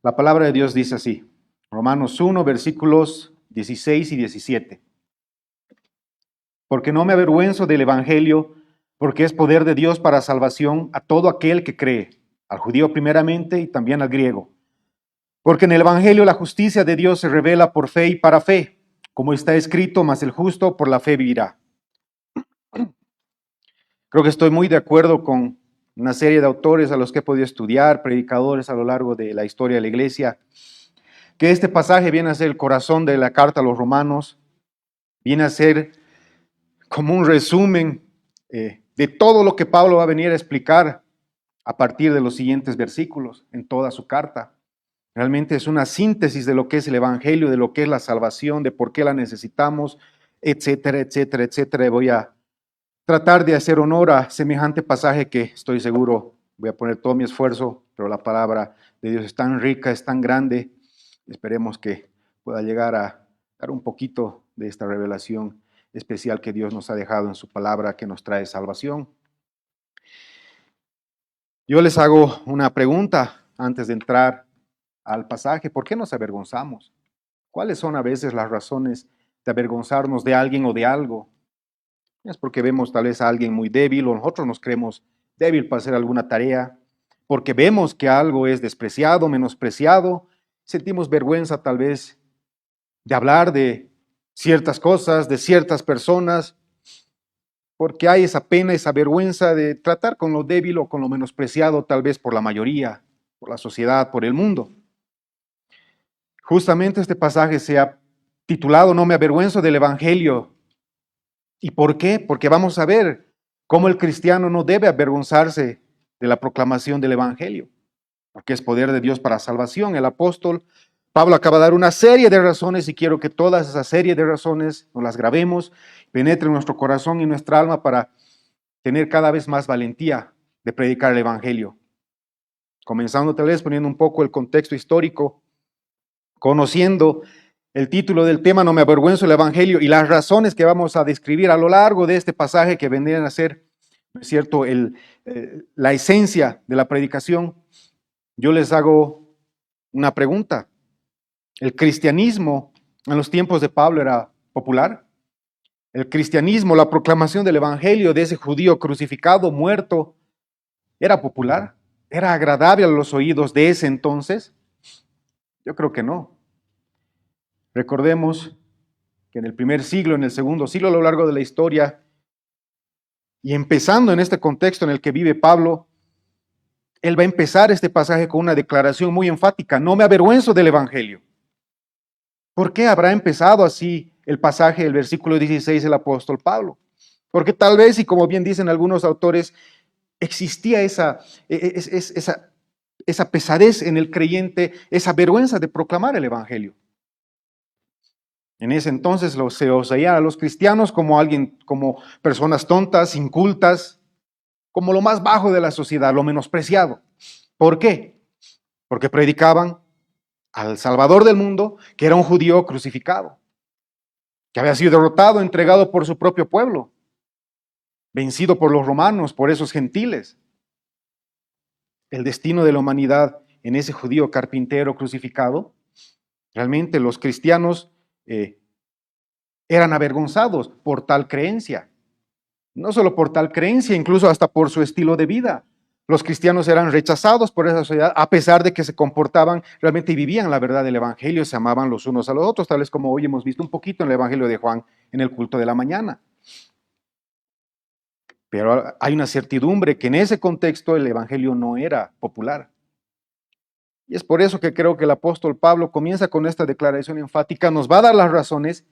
La palabra de Dios dice así, Romanos 1, versículos 16 y 17. Porque no me avergüenzo del Evangelio, porque es poder de Dios para salvación a todo aquel que cree, al judío primeramente y también al griego. Porque en el Evangelio la justicia de Dios se revela por fe y para fe, como está escrito, mas el justo por la fe vivirá. Creo que estoy muy de acuerdo con una serie de autores a los que he podido estudiar, predicadores a lo largo de la historia de la iglesia, que este pasaje viene a ser el corazón de la carta a los romanos, viene a ser como un resumen de todo lo que Pablo va a venir a explicar a partir de los siguientes versículos en toda su carta. Realmente es una síntesis de lo que es el Evangelio, de lo que es la salvación, de por qué la necesitamos, etcétera, etcétera, etcétera. Voy a tratar de hacer honor a semejante pasaje que estoy seguro voy a poner todo mi esfuerzo, pero la palabra de Dios es tan rica, es tan grande. Esperemos que pueda llegar a dar un poquito de esta revelación especial que Dios nos ha dejado en su palabra que nos trae salvación. Yo les hago una pregunta antes de entrar al pasaje. ¿Por qué nos avergonzamos? ¿Cuáles son a veces las razones de avergonzarnos de alguien o de algo? Es porque vemos tal vez a alguien muy débil o nosotros nos creemos débil para hacer alguna tarea, porque vemos que algo es despreciado, menospreciado, sentimos vergüenza tal vez de hablar de ciertas cosas, de ciertas personas, porque hay esa pena, esa vergüenza de tratar con lo débil o con lo menospreciado tal vez por la mayoría, por la sociedad, por el mundo. Justamente este pasaje se ha titulado No me avergüenzo del Evangelio. ¿Y por qué? Porque vamos a ver cómo el cristiano no debe avergonzarse de la proclamación del Evangelio, porque es poder de Dios para salvación. El apóstol Pablo acaba de dar una serie de razones y quiero que todas esas series de razones nos las grabemos, penetre en nuestro corazón y nuestra alma para tener cada vez más valentía de predicar el Evangelio. Comenzando tal vez poniendo un poco el contexto histórico, conociendo el título del tema, No me avergüenzo del Evangelio, y las razones que vamos a describir a lo largo de este pasaje que vendrían a ser, ¿no es cierto?, la esencia de la predicación. Yo les hago una pregunta. ¿El cristianismo en los tiempos de Pablo era popular? ¿El cristianismo, la proclamación del Evangelio de ese judío crucificado, muerto, era popular? ¿Era agradable a los oídos de ese entonces? Yo creo que no. Recordemos que en el primer siglo, en el segundo siglo, a lo largo de la historia, y empezando en este contexto en el que vive Pablo, él va a empezar este pasaje con una declaración muy enfática: no me avergüenzo del Evangelio. ¿Por qué habrá empezado así el pasaje del versículo 16 el apóstol Pablo? Porque tal vez, y como bien dicen algunos autores, existía esa pesadez en el creyente, esa vergüenza de proclamar el Evangelio. En ese entonces se los veía a los cristianos como personas tontas, incultas, como lo más bajo de la sociedad, lo menospreciado. ¿Por qué? Porque predicaban al Salvador del mundo, que era un judío crucificado, que había sido derrotado, entregado por su propio pueblo, vencido por los romanos, por esos gentiles. El destino de la humanidad en ese judío carpintero crucificado, realmente los cristianos eran avergonzados por tal creencia. No solo por tal creencia, incluso hasta por su estilo de vida. Los cristianos eran rechazados por esa sociedad, a pesar de que se comportaban realmente y vivían la verdad del Evangelio, se amaban los unos a los otros, tal vez como hoy hemos visto un poquito en el Evangelio de Juan, en el culto de la mañana. Pero hay una certidumbre que en ese contexto el Evangelio no era popular. Y es por eso que creo que el apóstol Pablo comienza con esta declaración enfática, nos va a dar las razones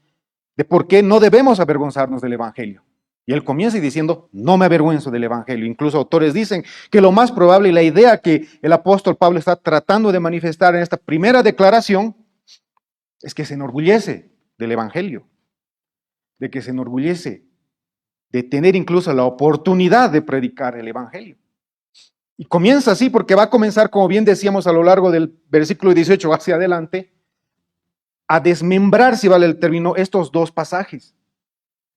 de por qué no debemos avergonzarnos del Evangelio. Y él comienza diciendo, no me avergüenzo del Evangelio. Incluso autores dicen que lo más probable y la idea que el apóstol Pablo está tratando de manifestar en esta primera declaración es que se enorgullece del Evangelio, de que se enorgullece de tener incluso la oportunidad de predicar el Evangelio. Y comienza así porque va a comenzar, como bien decíamos a lo largo del versículo 18 hacia adelante, a desmembrar, si vale el término, estos dos pasajes.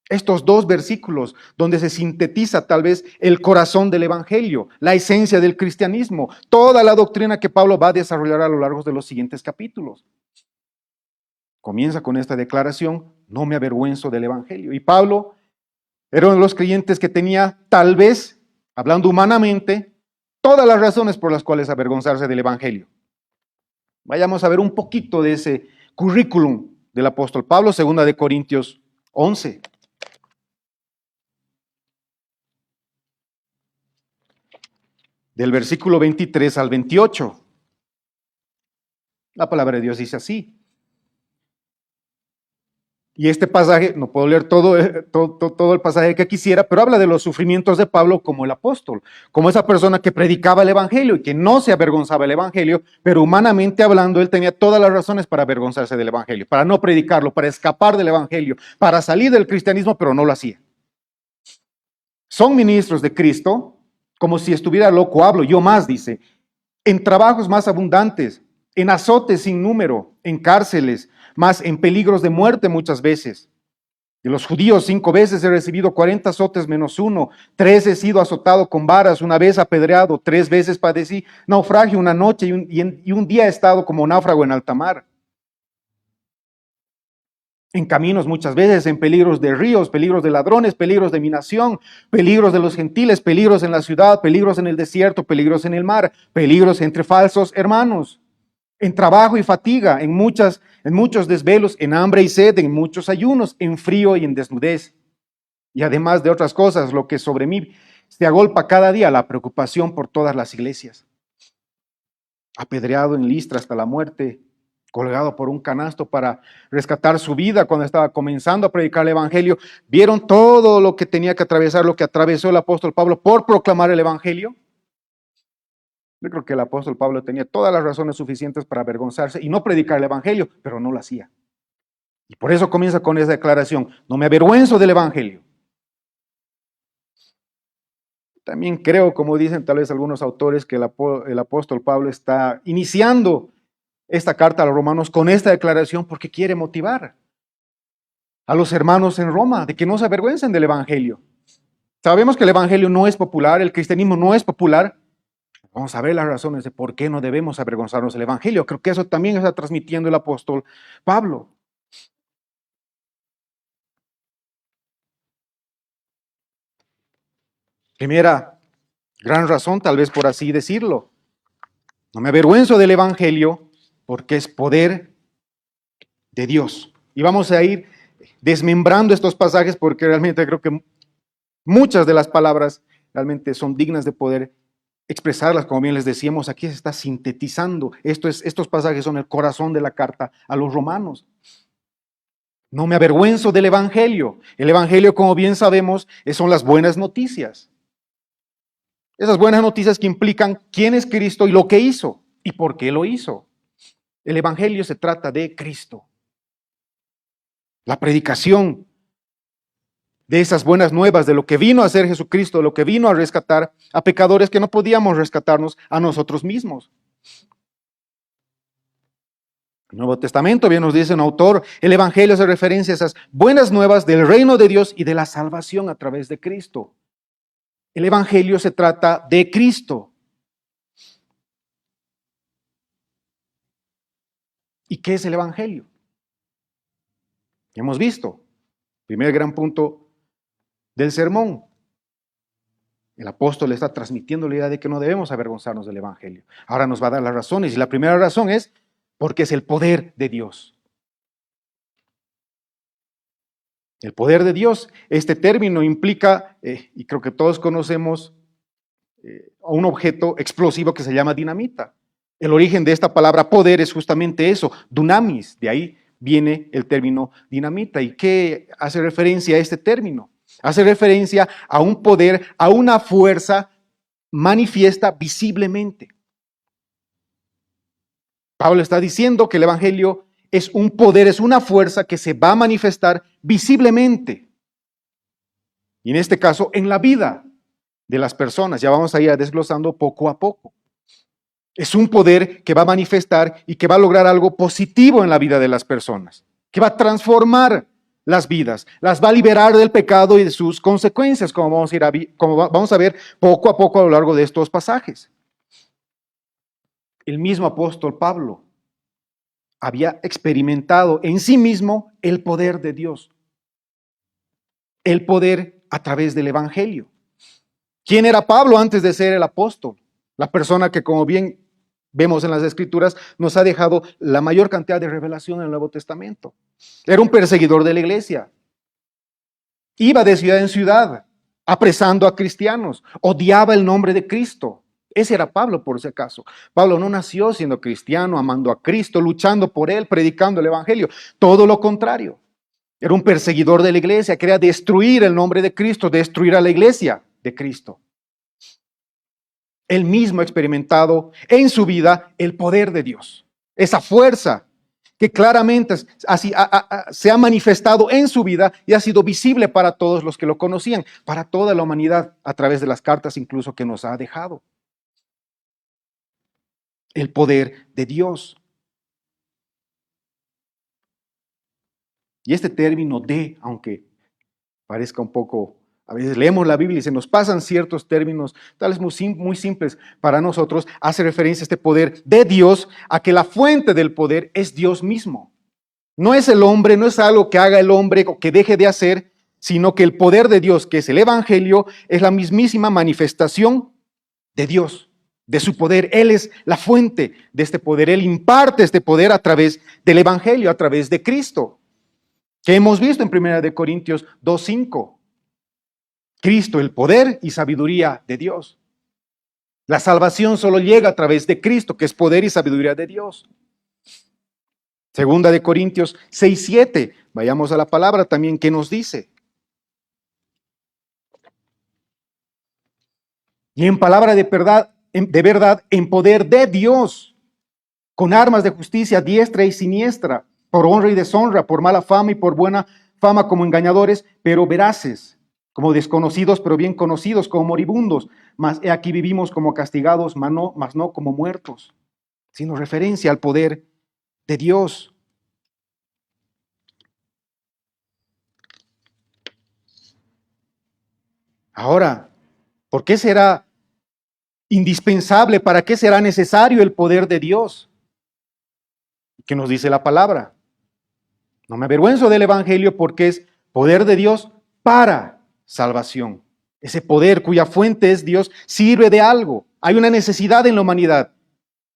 Estos dos versículos donde se sintetiza tal vez el corazón del evangelio, la esencia del cristianismo, toda la doctrina que Pablo va a desarrollar a lo largo de los siguientes capítulos. Comienza con esta declaración: no me avergüenzo del evangelio. Y Pablo era uno de los creyentes que tenía, tal vez, hablando humanamente, todas las razones por las cuales avergonzarse del evangelio. Vayamos a ver un poquito de ese currículum del apóstol Pablo, 2 de Corintios 11. Del versículo 23 al 28. La palabra de Dios dice así. Y este pasaje, no puedo leer todo el pasaje que quisiera, pero habla de los sufrimientos de Pablo como el apóstol, como esa persona que predicaba el evangelio y que no se avergonzaba del evangelio, pero humanamente hablando, él tenía todas las razones para avergonzarse del evangelio, para no predicarlo, para escapar del evangelio, para salir del cristianismo, pero no lo hacía. Son ministros de Cristo, como si estuviera loco hablo, yo más, dice, en trabajos más abundantes, en azotes sin número, en cárceles, más en peligros de muerte muchas veces. De los judíos 5 veces he recibido 40 azotes menos 1, 3 he sido azotado con varas, 1 vez apedreado, 3 veces padecí naufragio una noche y un día he estado como náufrago en alta mar. En caminos muchas veces, en peligros de ríos, peligros de ladrones, peligros de mi nación, peligros de los gentiles, peligros en la ciudad, peligros en el desierto, peligros en el mar, peligros entre falsos hermanos, en trabajo y fatiga, en muchos desvelos, en hambre y sed, en muchos ayunos, en frío y en desnudez. Y además de otras cosas, lo que sobre mí se agolpa cada día, la preocupación por todas las iglesias. Apedreado en Listra hasta la muerte, colgado por un canasto para rescatar su vida cuando estaba comenzando a predicar el evangelio. ¿Vieron todo lo que tenía que atravesar, lo que atravesó el apóstol Pablo por proclamar el evangelio? Yo creo que el apóstol Pablo tenía todas las razones suficientes para avergonzarse y no predicar el evangelio, pero no lo hacía. Y por eso comienza con esa declaración: no me avergüenzo del evangelio. También creo, como dicen tal vez algunos autores, que el apóstol Pablo está iniciando esta carta a los romanos con esta declaración porque quiere motivar a los hermanos en Roma de que no se avergüencen del evangelio. Sabemos que el evangelio no es popular, el cristianismo no es popular. Vamos a ver las razones de por qué no debemos avergonzarnos del evangelio. Creo que eso también está transmitiendo el apóstol Pablo. Primera gran razón, tal vez por así decirlo: no me avergüenzo del evangelio porque es poder de Dios. Y vamos a ir desmembrando estos pasajes porque realmente creo que muchas de las palabras realmente son dignas de poder expresarlas. Como bien les decíamos, aquí se está sintetizando. Estos pasajes son el corazón de la carta a los romanos. No me avergüenzo del evangelio. El evangelio, como bien sabemos, son las buenas noticias. Esas buenas noticias que implican quién es Cristo y lo que hizo y por qué lo hizo. El evangelio se trata de Cristo. La predicación de esas buenas nuevas, de lo que vino a hacer Jesucristo, de lo que vino a rescatar a pecadores que no podíamos rescatarnos a nosotros mismos. El Nuevo Testamento, bien nos dice un autor, el evangelio hace referencia a esas buenas nuevas del reino de Dios y de la salvación a través de Cristo. El evangelio se trata de Cristo. ¿Y qué es el evangelio? Hemos visto, primer gran punto del sermón. El apóstol está transmitiendo la idea de que no debemos avergonzarnos del evangelio. Ahora nos va a dar las razones y la primera razón es porque es el poder de Dios. El poder de Dios, este término implica, y creo que todos conocemos, un objeto explosivo que se llama dinamita. El origen de esta palabra poder es justamente eso, dunamis, de ahí viene el término dinamita. ¿Y qué hace referencia a este término? Hace referencia a un poder, a una fuerza manifiesta visiblemente. Pablo está diciendo que el evangelio es un poder, es una fuerza que se va a manifestar visiblemente. Y en este caso, en la vida de las personas. Ya vamos a ir desglosando poco a poco. Es un poder que va a manifestar y que va a lograr algo positivo en la vida de las personas, que va a transformar las vidas, las va a liberar del pecado y de sus consecuencias, como vamos a ver poco a poco a lo largo de estos pasajes. El mismo apóstol Pablo había experimentado en sí mismo el poder de Dios, el poder a través del Evangelio. ¿Quién era Pablo antes de ser el apóstol? La persona que, como bien vemos en las Escrituras, nos ha dejado la mayor cantidad de revelación en el Nuevo Testamento. Era un perseguidor de la iglesia. Iba de ciudad en ciudad, apresando a cristianos. Odiaba el nombre de Cristo. Ese era Pablo, por si acaso. Pablo no nació siendo cristiano, amando a Cristo, luchando por él, predicando el Evangelio. Todo lo contrario. Era un perseguidor de la iglesia, quería destruir el nombre de Cristo, destruir a la iglesia de Cristo. Él mismo ha experimentado en su vida el poder de Dios, esa fuerza que claramente se ha manifestado en su vida y ha sido visible para todos los que lo conocían, para toda la humanidad, a través de las cartas incluso que nos ha dejado. El poder de Dios. Y este término de, aunque parezca un poco, a veces leemos la Biblia y se nos pasan ciertos términos, tal vez muy simples para nosotros, hace referencia a este poder de Dios, a que la fuente del poder es Dios mismo. No es el hombre, no es algo que haga el hombre o que deje de hacer, sino que el poder de Dios, que es el Evangelio, es la mismísima manifestación de Dios, de su poder. Él es la fuente de este poder. Él imparte este poder a través del Evangelio, a través de Cristo, que hemos visto en 1 Corintios 2:5. Cristo, el poder y sabiduría de Dios. La salvación solo llega a través de Cristo, que es poder y sabiduría de Dios. 2 Corintios 6:7. Vayamos a la palabra también que nos dice. Y en palabra de verdad, en poder de Dios, con armas de justicia diestra y siniestra, por honra y deshonra, por mala fama y por buena fama como engañadores, pero veraces, como desconocidos, pero bien conocidos, como moribundos, mas aquí vivimos como castigados, mas no como muertos, sino referencia al poder de Dios. Ahora, ¿por qué será indispensable? ¿Para qué será necesario el poder de Dios? ¿Qué nos dice la palabra? No me avergüenzo del Evangelio porque es poder de Dios para salvación. Ese poder cuya fuente es Dios sirve de algo. Hay una necesidad en la humanidad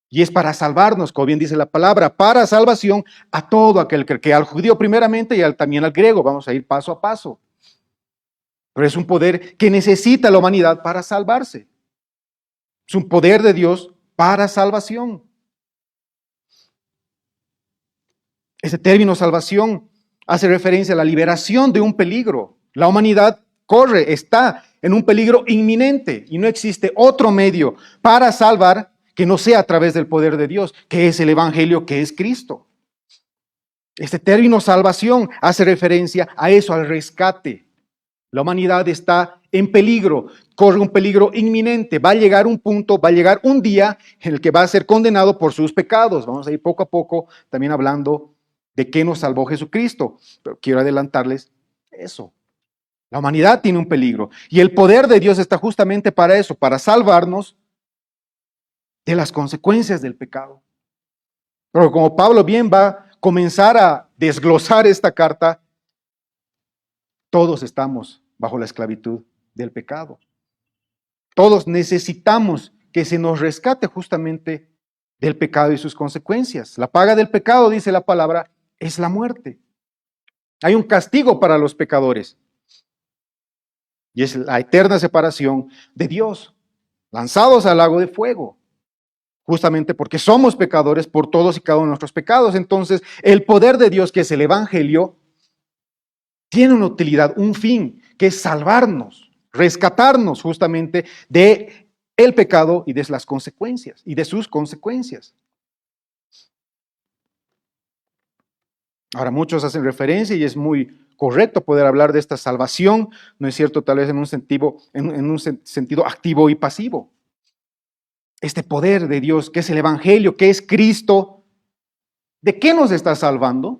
y es para salvarnos, como bien dice la palabra, para salvación a todo aquel que al judío primeramente y también al griego. Vamos a ir paso a paso. Pero es un poder que necesita la humanidad para salvarse. Es un poder de Dios para salvación. Ese término salvación hace referencia a la liberación de un peligro. La humanidad está en un peligro inminente y no existe otro medio para salvar que no sea a través del poder de Dios, que es el Evangelio, que es Cristo. Este término salvación hace referencia a eso, al rescate. La humanidad está en peligro, corre un peligro inminente. Va a llegar un punto, va a llegar un día en el que va a ser condenado por sus pecados. Vamos a ir poco a poco también hablando de qué nos salvó Jesucristo. Pero quiero adelantarles eso. La humanidad tiene un peligro y el poder de Dios está justamente para eso, para salvarnos de las consecuencias del pecado. Pero como Pablo bien va a comenzar a desglosar esta carta, todos estamos bajo la esclavitud del pecado. Todos necesitamos que se nos rescate justamente del pecado y sus consecuencias. La paga del pecado, dice la palabra, es la muerte. Hay un castigo para los pecadores y es la eterna separación de Dios, lanzados al lago de fuego, justamente porque somos pecadores por todos y cada uno de nuestros pecados. Entonces, el poder de Dios, que es el Evangelio, tiene una utilidad, un fin, que es salvarnos, rescatarnos justamente de el pecado y de las consecuencias y de sus consecuencias. Ahora, muchos hacen referencia y es muy correcto poder hablar de esta salvación, ¿no es cierto? Tal vez en un sentido activo y pasivo. Este poder de Dios, que es el Evangelio, que es Cristo, ¿de qué nos está salvando?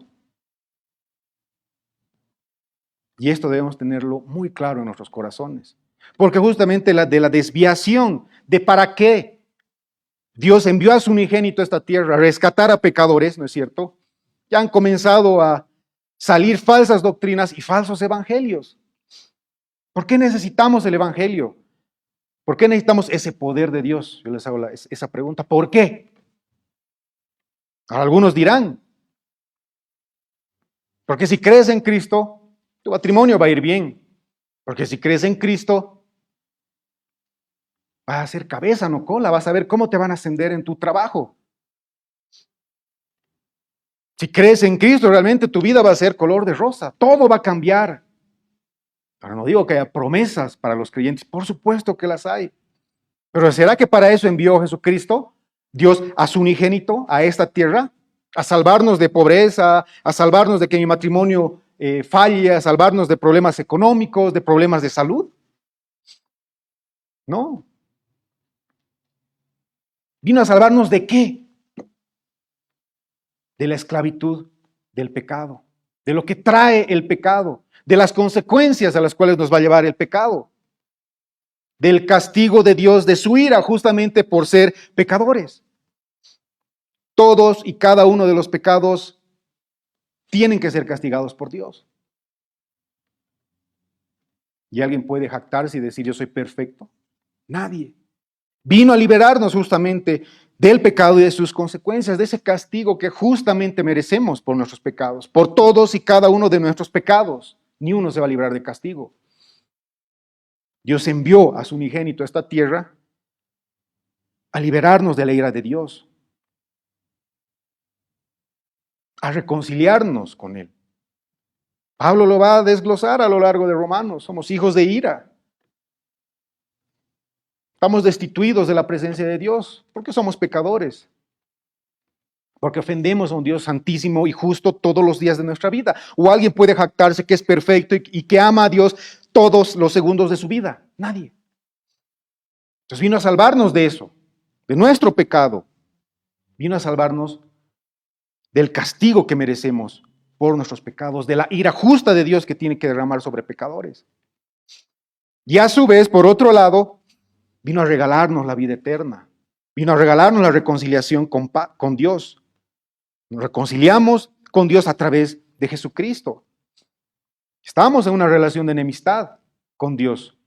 Y esto debemos tenerlo muy claro en nuestros corazones. Porque justamente de la desviación, de para qué Dios envió a su unigénito a esta tierra a rescatar a pecadores, ¿no es cierto? Ya han comenzado a salir falsas doctrinas y falsos evangelios. ¿Por qué necesitamos el evangelio? ¿Por qué necesitamos ese poder de Dios? Yo les hago esa pregunta. ¿Por qué? Ahora, algunos dirán, porque si crees en Cristo, tu matrimonio va a ir bien. Porque si crees en Cristo, vas a ser cabeza, no cola. Vas a ver cómo te van a ascender en tu trabajo. Si crees en Cristo, realmente tu vida va a ser color de rosa. Todo va a cambiar. Ahora no digo que haya promesas para los creyentes. Por supuesto que las hay. Pero ¿será que para eso envió Jesucristo, Dios, a su unigénito, a esta tierra? A salvarnos de pobreza, a salvarnos de que mi matrimonio falle, a salvarnos de problemas económicos, de problemas de salud. No. ¿Vino a salvarnos de qué? De la esclavitud del pecado, de lo que trae el pecado, de las consecuencias a las cuales nos va a llevar el pecado, del castigo de Dios, de su ira, justamente por ser pecadores. Todos y cada uno de los pecados tienen que ser castigados por Dios. ¿Y alguien puede jactarse y decir yo soy perfecto? Nadie. Vino a liberarnos justamente del pecado y de sus consecuencias, de ese castigo que justamente merecemos por nuestros pecados, por todos y cada uno de nuestros pecados. Ni uno se va a librar de castigo. Dios envió a su unigénito a esta tierra a liberarnos de la ira de Dios, a reconciliarnos con Él. Pablo lo va a desglosar a lo largo de Romanos. Somos hijos de ira. Estamos destituidos de la presencia de Dios porque somos pecadores. Porque ofendemos a un Dios santísimo y justo todos los días de nuestra vida. O alguien puede jactarse que es perfecto y que ama a Dios todos los segundos de su vida. Nadie. Entonces vino a salvarnos de eso, de nuestro pecado. Vino a salvarnos del castigo que merecemos por nuestros pecados, de la ira justa de Dios que tiene que derramar sobre pecadores. Y a su vez, por otro lado, vino a regalarnos la vida eterna. Vino a regalarnos la reconciliación con Dios. Nos reconciliamos con Dios a través de Jesucristo. Estamos en una relación de enemistad con Dios.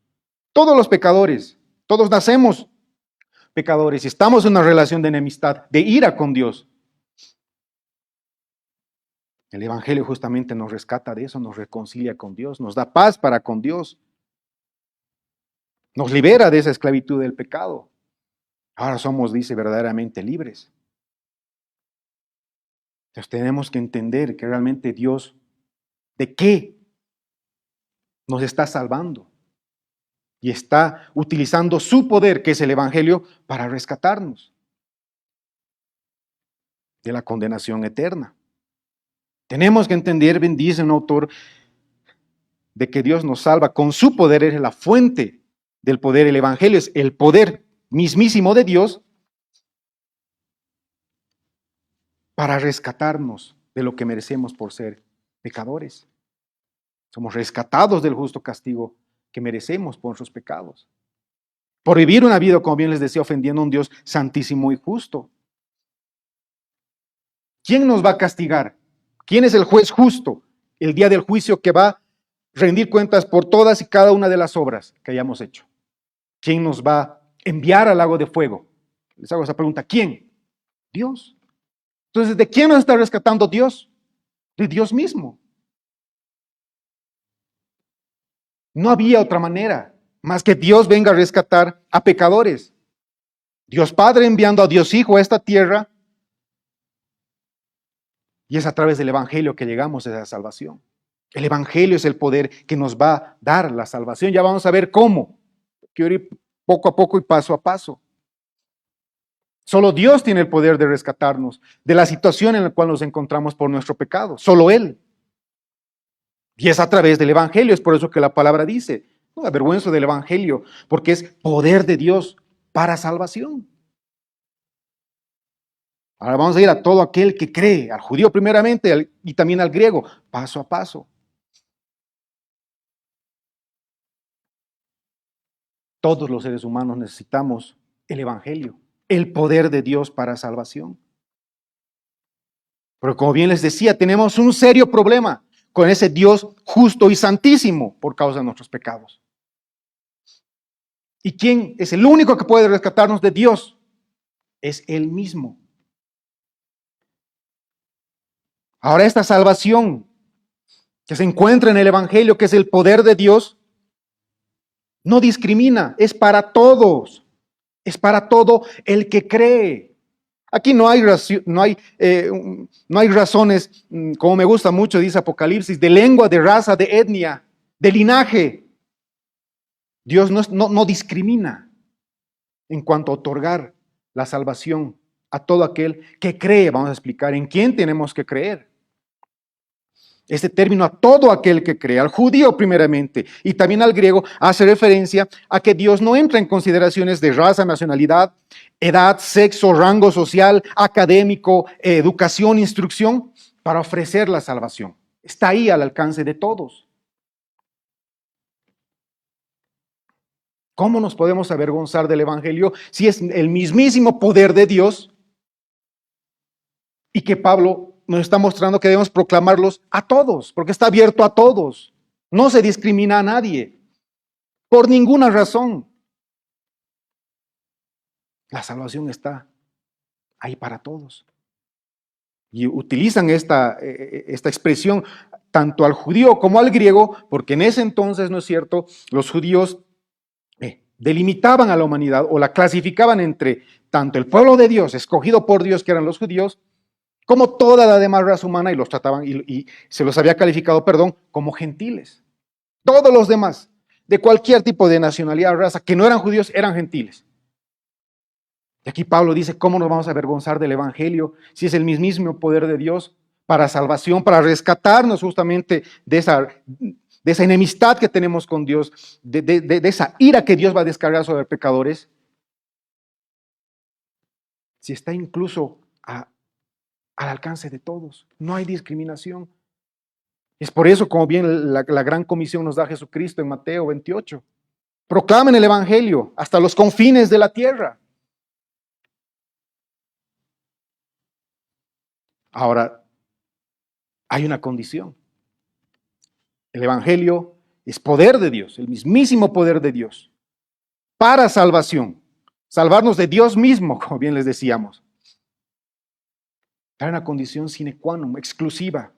Todos los pecadores, todos nacemos pecadores y estamos en una relación de enemistad, de ira con Dios. El Evangelio justamente nos rescata de eso, nos reconcilia con Dios, nos da paz para con Dios, nos libera de esa esclavitud del pecado. Ahora somos, dice, verdaderamente libres. Entonces tenemos que entender que realmente Dios, ¿de qué nos está salvando? Y está utilizando su poder, que es el Evangelio, para rescatarnos de la condenación eterna. Tenemos que entender, bendice un autor, de que Dios nos salva con su poder, es la fuente del poder. El Evangelio es el poder mismísimo de Dios para rescatarnos de lo que merecemos por ser pecadores. Somos rescatados del justo castigo que merecemos por nuestros pecados. Por vivir una vida, como bien les decía, ofendiendo a un Dios santísimo y justo. ¿Quién nos va a castigar? ¿Quién es el juez justo? El día del juicio que va a rendir cuentas por todas y cada una de las obras que hayamos hecho. ¿Quién nos va a enviar al lago de fuego? Les hago esa pregunta. ¿Quién? Dios. Entonces, ¿de quién nos está rescatando Dios? De Dios mismo. No había otra manera más que Dios venga a rescatar a pecadores. Dios Padre enviando a Dios Hijo a esta tierra, y es a través del Evangelio que llegamos a esa salvación. El Evangelio es el poder que nos va a dar la salvación. Ya vamos a ver cómo. Quiero ir poco a poco y paso a paso. Solo Dios tiene el poder de rescatarnos de la situación en la cual nos encontramos por nuestro pecado. Solo Él. Y es a través del Evangelio. Es por eso que la palabra dice, no me avergüenzo del Evangelio, porque es poder de Dios para salvación. Ahora vamos a ir a todo aquel que cree, al judío primeramente y también al griego, paso a paso. Todos los seres humanos necesitamos el Evangelio, el poder de Dios para salvación. Pero como bien les decía, tenemos un serio problema con ese Dios justo y santísimo por causa de nuestros pecados. ¿Y quién es el único que puede rescatarnos de Dios? Es Él mismo. Ahora esta salvación que se encuentra en el Evangelio, que es el poder de Dios, no discrimina, es para todos, es para todo el que cree. Aquí no hay razones, como me gusta mucho, dice Apocalipsis, de lengua, de raza, de etnia, de linaje. Dios no discrimina en cuanto a otorgar la salvación a todo aquel que cree. Vamos a explicar en quién tenemos que creer. Este término a todo aquel que cree, al judío primeramente y también al griego, hace referencia a que Dios no entra en consideraciones de raza, nacionalidad, edad, sexo, rango social, académico, educación, instrucción, para ofrecer la salvación. Está ahí al alcance de todos. ¿Cómo nos podemos avergonzar del Evangelio si es el mismísimo poder de Dios y que Pablo nos está mostrando que debemos proclamarlos a todos, porque está abierto a todos. No se discrimina a nadie, por ninguna razón. La salvación está ahí para todos. Y utilizan esta expresión tanto al judío como al griego, porque en ese entonces, ¿no es cierto?, los judíos delimitaban a la humanidad o la clasificaban entre tanto el pueblo de Dios, escogido por Dios, que eran los judíos, como toda la demás raza humana, y los trataban, y se los había calificado, como gentiles. Todos los demás, de cualquier tipo de nacionalidad o raza, que no eran judíos, eran gentiles. Y aquí Pablo dice, ¿cómo nos vamos a avergonzar del Evangelio si es el mismísimo poder de Dios para salvación, para rescatarnos justamente de esa enemistad que tenemos con Dios, de esa ira que Dios va a descargar sobre pecadores? Si está incluso al alcance de todos, no hay discriminación. Es por eso, como bien la gran comisión nos da Jesucristo en Mateo 28. Proclamen el Evangelio hasta los confines de la tierra. Ahora, hay una condición. El Evangelio es poder de Dios, el mismísimo poder de Dios, para salvación. Salvarnos de Dios mismo, como bien les decíamos. Hay una condición sine qua non, exclusiva.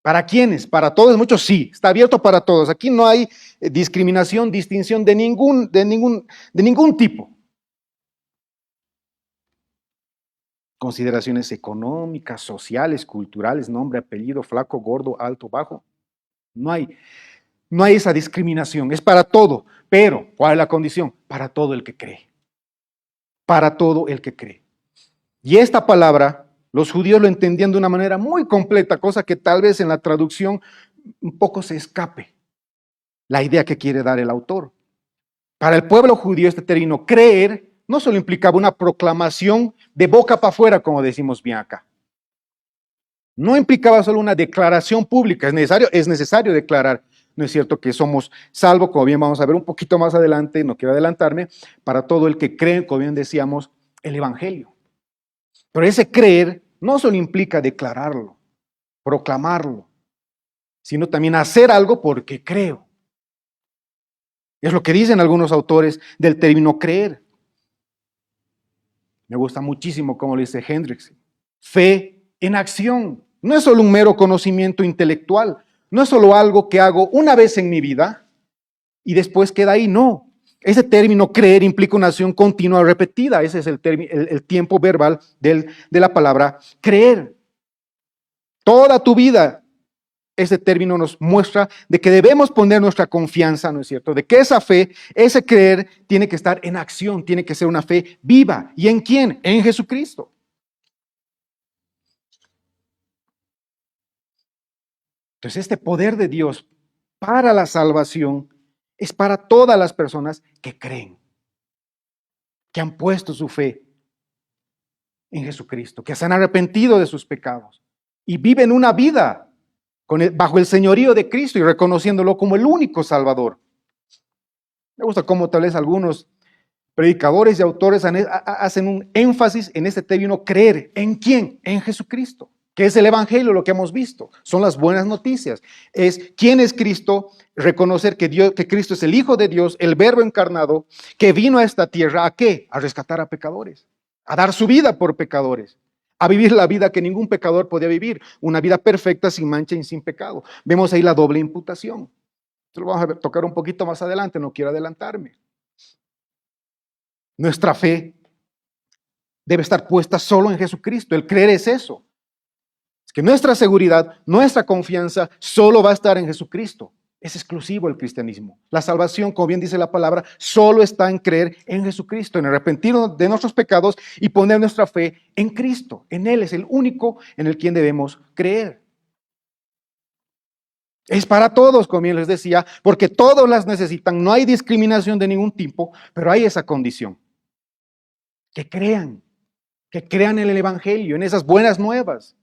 ¿Para quiénes? ¿Para todos? Muchos sí, está abierto para todos. Aquí no hay discriminación, distinción de ningún tipo. Consideraciones económicas, sociales, culturales, nombre, apellido, flaco, gordo, alto, bajo. No hay esa discriminación, es para todo. Pero, ¿cuál es la condición? Para todo el que cree. Para todo el que cree. Y esta palabra, los judíos lo entendían de una manera muy completa, cosa que tal vez en la traducción un poco se escape la idea que quiere dar el autor. Para el pueblo judío este término creer no solo implicaba una proclamación de boca para afuera, como decimos bien acá. No implicaba solo una declaración pública, es necesario declarar, ¿no es cierto?, que somos salvos, como bien vamos a ver un poquito más adelante, no quiero adelantarme, para todo el que cree, como bien decíamos, el Evangelio. Pero ese creer no solo implica declararlo, proclamarlo, sino también hacer algo porque creo. Es lo que dicen algunos autores del término creer. Me gusta muchísimo cómo lo dice Hendricks. Fe en acción. No es solo un mero conocimiento intelectual, no es solo algo que hago una vez en mi vida y después queda ahí, no. Ese término creer implica una acción continua repetida, ese es el tiempo verbal de la palabra creer. Toda tu vida, ese término nos muestra de que debemos poner nuestra confianza, ¿no es cierto? De que esa fe, ese creer, tiene que estar en acción, tiene que ser una fe viva. ¿Y en quién? En Jesucristo. Entonces, este poder de Dios para la salvación es para todas las personas que creen, que han puesto su fe en Jesucristo, que se han arrepentido de sus pecados y viven una vida bajo el señorío de Cristo y reconociéndolo como el único Salvador. Me gusta cómo tal vez algunos predicadores y autores hacen un énfasis en este término creer. ¿En quién? En Jesucristo, que es el Evangelio, lo que hemos visto. Son las buenas noticias. Es quién es Cristo, reconocer que Cristo es el Hijo de Dios, el Verbo encarnado, que vino a esta tierra, ¿a qué? A rescatar a pecadores, a dar su vida por pecadores, a vivir la vida que ningún pecador podía vivir, una vida perfecta, sin mancha y sin pecado. Vemos ahí la doble imputación. Esto lo vamos a tocar un poquito más adelante, no quiero adelantarme. Nuestra fe debe estar puesta solo en Jesucristo. El creer es eso. Es que nuestra seguridad, nuestra confianza solo va a estar en Jesucristo. Es exclusivo el cristianismo. La salvación, como bien dice la palabra, solo está en creer en Jesucristo, en arrepentirnos de nuestros pecados y poner nuestra fe en Cristo. En Él es el único en el quien debemos creer. Es para todos, como bien les decía, porque todos las necesitan. No hay discriminación de ningún tipo, pero hay esa condición. Que crean en el Evangelio, en esas buenas nuevas,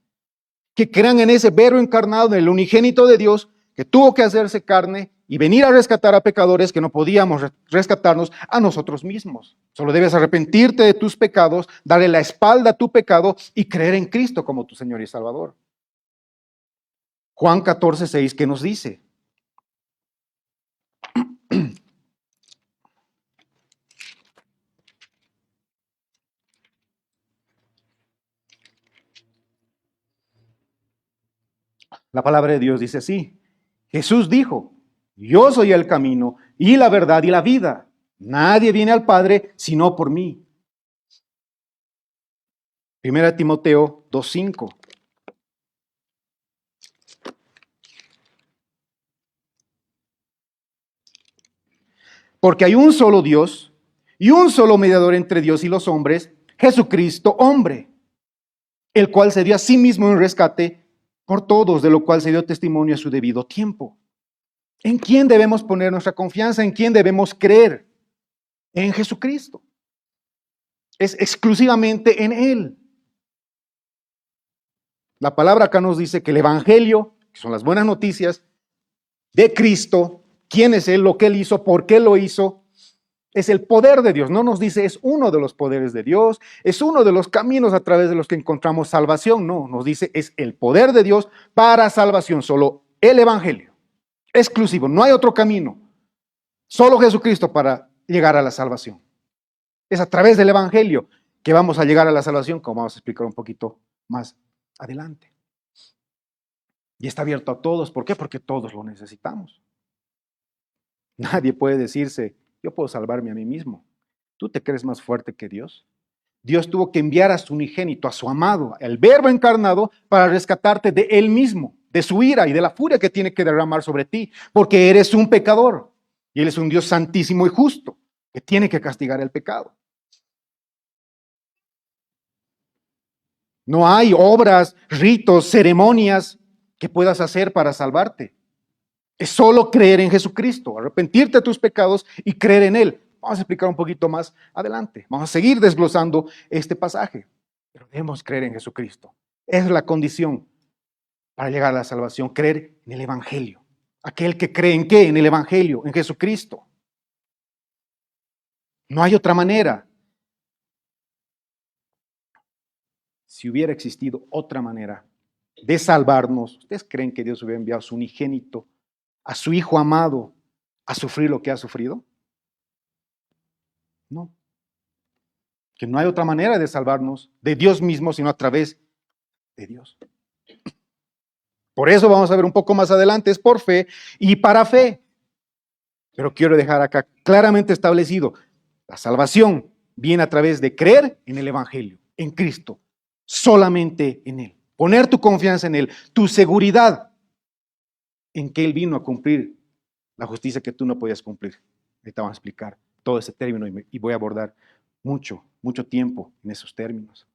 que crean en ese Verbo encarnado, en el unigénito de Dios, que tuvo que hacerse carne y venir a rescatar a pecadores que no podíamos rescatarnos a nosotros mismos. Solo debes arrepentirte de tus pecados, darle la espalda a tu pecado y creer en Cristo como tu Señor y Salvador. Juan 14:6, ¿qué nos dice? La palabra de Dios dice así. Jesús dijo, yo soy el camino y la verdad y la vida. Nadie viene al Padre sino por mí. 1 Timoteo 2:5. Porque hay un solo Dios y un solo mediador entre Dios y los hombres, Jesucristo hombre, el cual se dio a sí mismo en rescate por todos, de lo cual se dio testimonio a su debido tiempo. ¿En quién debemos poner nuestra confianza? ¿En quién debemos creer? En Jesucristo. Es exclusivamente en Él. La palabra acá nos dice que el Evangelio, que son las buenas noticias de Cristo, quién es Él, lo que Él hizo, por qué lo hizo, es el poder de Dios. No nos dice es uno de los poderes de Dios, es uno de los caminos a través de los que encontramos salvación. No, nos dice es el poder de Dios para salvación, solo el Evangelio. Exclusivo, no hay otro camino. Solo Jesucristo para llegar a la salvación. Es a través del Evangelio que vamos a llegar a la salvación, como vamos a explicar un poquito más adelante. Y está abierto a todos. ¿Por qué? Porque todos lo necesitamos. Nadie puede decirse, yo puedo salvarme a mí mismo. ¿Tú te crees más fuerte que Dios? Dios tuvo que enviar a su unigénito, a su amado, el Verbo encarnado, para rescatarte de Él mismo, de su ira y de la furia que tiene que derramar sobre ti, porque eres un pecador. Y Él es un Dios santísimo y justo, que tiene que castigar el pecado. No hay obras, ritos, ceremonias que puedas hacer para salvarte. Es solo creer en Jesucristo, arrepentirte de tus pecados y creer en Él. Vamos a explicar un poquito más adelante. Vamos a seguir desglosando este pasaje. Pero debemos creer en Jesucristo. Es la condición para llegar a la salvación, creer en el Evangelio. Aquel que cree en ¿qué? En el Evangelio, en Jesucristo. No hay otra manera. Si hubiera existido otra manera de salvarnos, ¿ustedes creen que Dios hubiera enviado a su unigénito, a su Hijo amado, a sufrir lo que ha sufrido? No. Que no hay otra manera de salvarnos de Dios mismo, sino a través de Dios. Por eso vamos a ver un poco más adelante, es por fe y para fe. Pero quiero dejar acá claramente establecido, la salvación viene a través de creer en el Evangelio, en Cristo, solamente en Él. Poner tu confianza en Él, tu seguridad en que Él vino a cumplir la justicia que tú no podías cumplir. Ahorita vamos a explicar todo ese término y voy a abordar mucho tiempo en esos términos.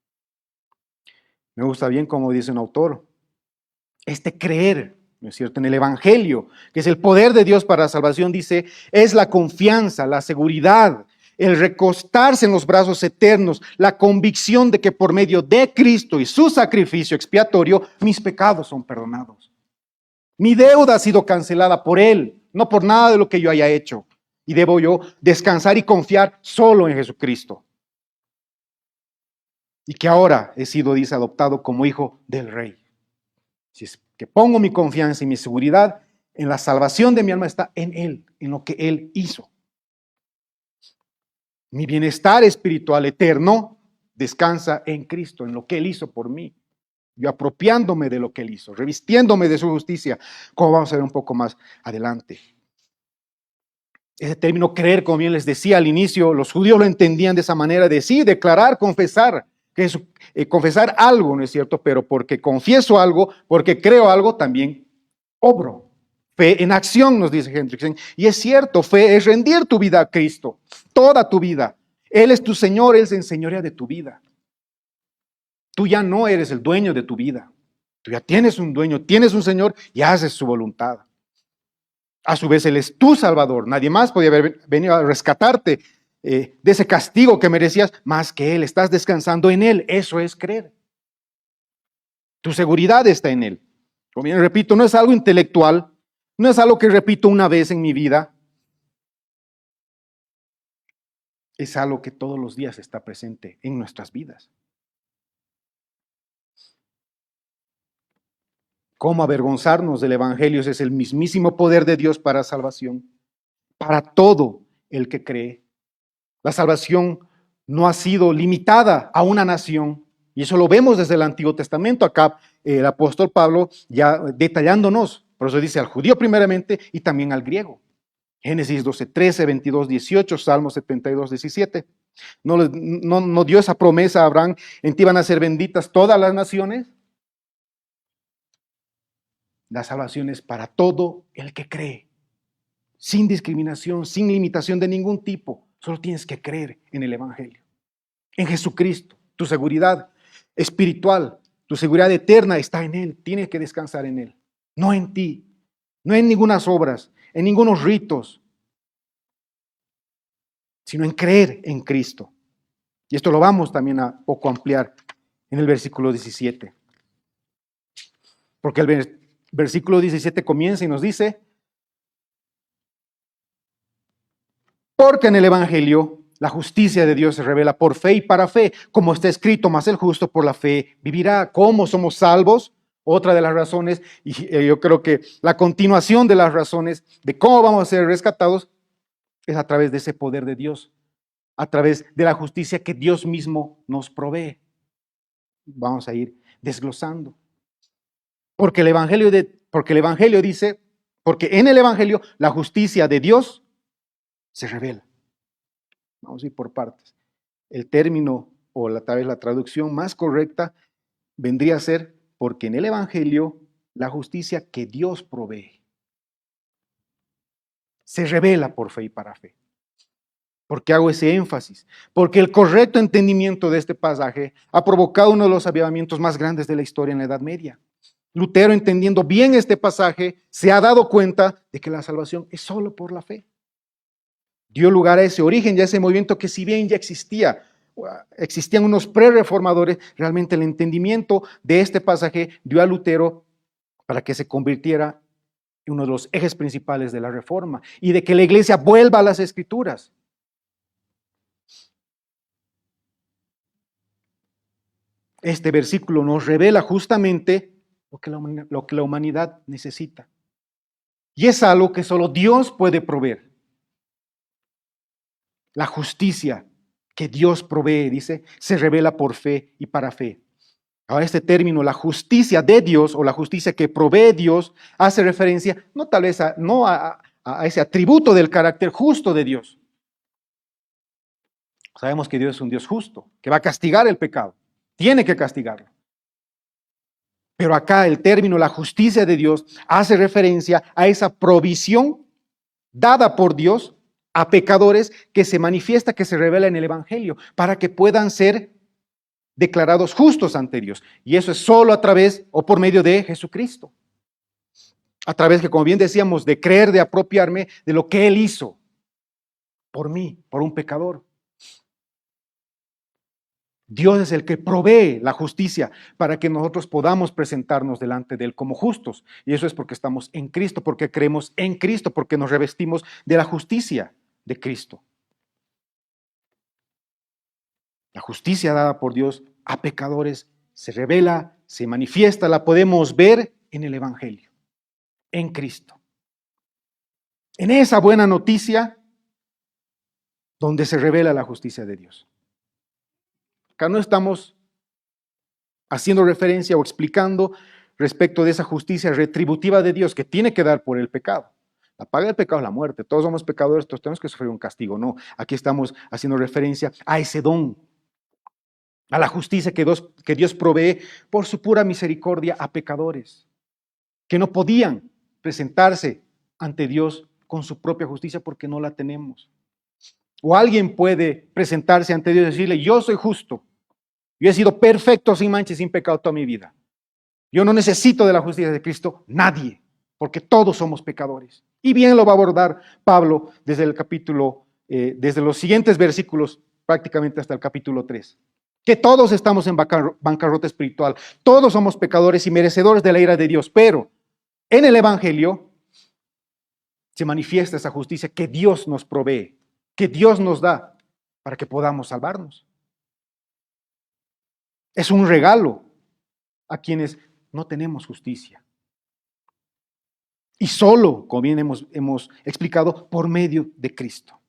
Me gusta bien como dice un autor, este creer, ¿no es cierto?, en el Evangelio, que es el poder de Dios para la salvación, dice, es la confianza, la seguridad, el recostarse en los brazos eternos, la convicción de que por medio de Cristo y su sacrificio expiatorio, mis pecados son perdonados. Mi deuda ha sido cancelada por Él, no por nada de lo que yo haya hecho. Y debo yo descansar y confiar solo en Jesucristo. Y que ahora he sido, dice, adoptado como hijo del Rey. Si es que pongo mi confianza y mi seguridad en la salvación de mi alma, está en Él, en lo que Él hizo. Mi bienestar espiritual eterno descansa en Cristo, en lo que Él hizo por mí. Yo apropiándome de lo que Él hizo, revistiéndome de su justicia, como vamos a ver un poco más adelante. Ese término creer, como bien les decía al inicio, los judíos lo entendían de esa manera de sí, declarar, confesar, que es, confesar algo, ¿no es cierto? Pero porque confieso algo, porque creo algo, también obro. Fe en acción, nos dice Hendrickson. Y es cierto, fe es rendir tu vida a Cristo, toda tu vida. Él es tu Señor, Él se enseñorea de tu vida. Tú ya no eres el dueño de tu vida. Tú ya tienes un dueño, tienes un Señor y haces su voluntad. A su vez, Él es tu Salvador. Nadie más podía haber venido a rescatarte de ese castigo que merecías, más que Él. Estás descansando en Él. Eso es creer. Tu seguridad está en Él. Como bien repito, no es algo intelectual, no es algo que repito una vez en mi vida. Es algo que todos los días está presente en nuestras vidas. ¿Cómo avergonzarnos del Evangelio? Ese es el mismísimo poder de Dios para salvación, para todo el que cree. La salvación no ha sido limitada a una nación, y eso lo vemos desde el Antiguo Testamento. Acá el apóstol Pablo ya detallándonos, por eso dice al judío primeramente y también al griego. Génesis 12, 13, 22, 18, Salmos 72, 17. No dio esa promesa a Abraham, en ti van a ser benditas todas las naciones. La salvación es para todo el que cree, sin discriminación, sin limitación de ningún tipo. Solo tienes que creer en el Evangelio, en Jesucristo. Tu seguridad espiritual, tu seguridad eterna está en Él. Tienes que descansar en Él, no en ti, no en ninguna obras, en ningunos ritos, sino en creer en Cristo. Y esto lo vamos también a poco ampliar en el versículo 17. Porque el versículo 17 comienza y nos dice: porque en el Evangelio la justicia de Dios se revela por fe y para fe, como está escrito, mas el justo por la fe vivirá. ¿Cómo somos salvos? Otra de las razones, y yo creo que la continuación de las razones de cómo vamos a ser rescatados es a través de ese poder de Dios, a través de la justicia que Dios mismo nos provee. Vamos a ir desglosando. Porque el Evangelio dice, porque en el Evangelio la justicia de Dios se revela. Vamos a ir por partes. El término o tal vez la traducción más correcta vendría a ser porque en el Evangelio la justicia que Dios provee se revela por fe y para fe. ¿Por qué hago ese énfasis? Porque el correcto entendimiento de este pasaje ha provocado uno de los avivamientos más grandes de la historia en la Edad Media. Lutero, entendiendo bien este pasaje, se ha dado cuenta de que la salvación es solo por la fe. Dio lugar a ese origen y a ese movimiento que, si bien ya existían unos pre-reformadores, realmente el entendimiento de este pasaje dio a Lutero para que se convirtiera en uno de los ejes principales de la Reforma y de que la iglesia vuelva a las Escrituras. Este versículo nos revela justamente lo que la humanidad necesita. Y es algo que solo Dios puede proveer. La justicia que Dios provee, dice, se revela por fe y para fe. Ahora este término, la justicia de Dios o la justicia que provee Dios, hace referencia no tal vez a ese atributo del carácter justo de Dios. Sabemos que Dios es un Dios justo, que va a castigar el pecado. Tiene que castigarlo. Pero acá el término, la justicia de Dios, hace referencia a esa provisión dada por Dios a pecadores que se manifiesta, que se revela en el Evangelio, para que puedan ser declarados justos ante Dios. Y eso es solo a través o por medio de Jesucristo. A través que, como bien decíamos, de creer, de apropiarme de lo que Él hizo por mí, por un pecador. Dios es el que provee la justicia para que nosotros podamos presentarnos delante de Él como justos. Y eso es porque estamos en Cristo, porque creemos en Cristo, porque nos revestimos de la justicia de Cristo. La justicia dada por Dios a pecadores se revela, se manifiesta, la podemos ver en el Evangelio, en Cristo. En esa buena noticia donde se revela la justicia de Dios. Acá no estamos haciendo referencia o explicando respecto de esa justicia retributiva de Dios que tiene que dar por el pecado. La paga del pecado es la muerte. Todos somos pecadores, todos tenemos que sufrir un castigo. No, aquí estamos haciendo referencia a ese don, a la justicia que Dios provee por su pura misericordia a pecadores que no podían presentarse ante Dios con su propia justicia porque no la tenemos. O alguien puede presentarse ante Dios y decirle, yo soy justo, yo he sido perfecto, sin mancha y sin pecado toda mi vida. Yo no necesito de la justicia de Cristo, nadie, porque todos somos pecadores. Y bien lo va a abordar Pablo desde el capítulo, desde los siguientes versículos, prácticamente hasta el capítulo 3. Que todos estamos en bancarrota espiritual, todos somos pecadores y merecedores de la ira de Dios, pero en el Evangelio se manifiesta esa justicia que Dios nos provee, que Dios nos da para que podamos salvarnos. Es un regalo a quienes no tenemos justicia. Y solo, como bien hemos explicado, por medio de Cristo.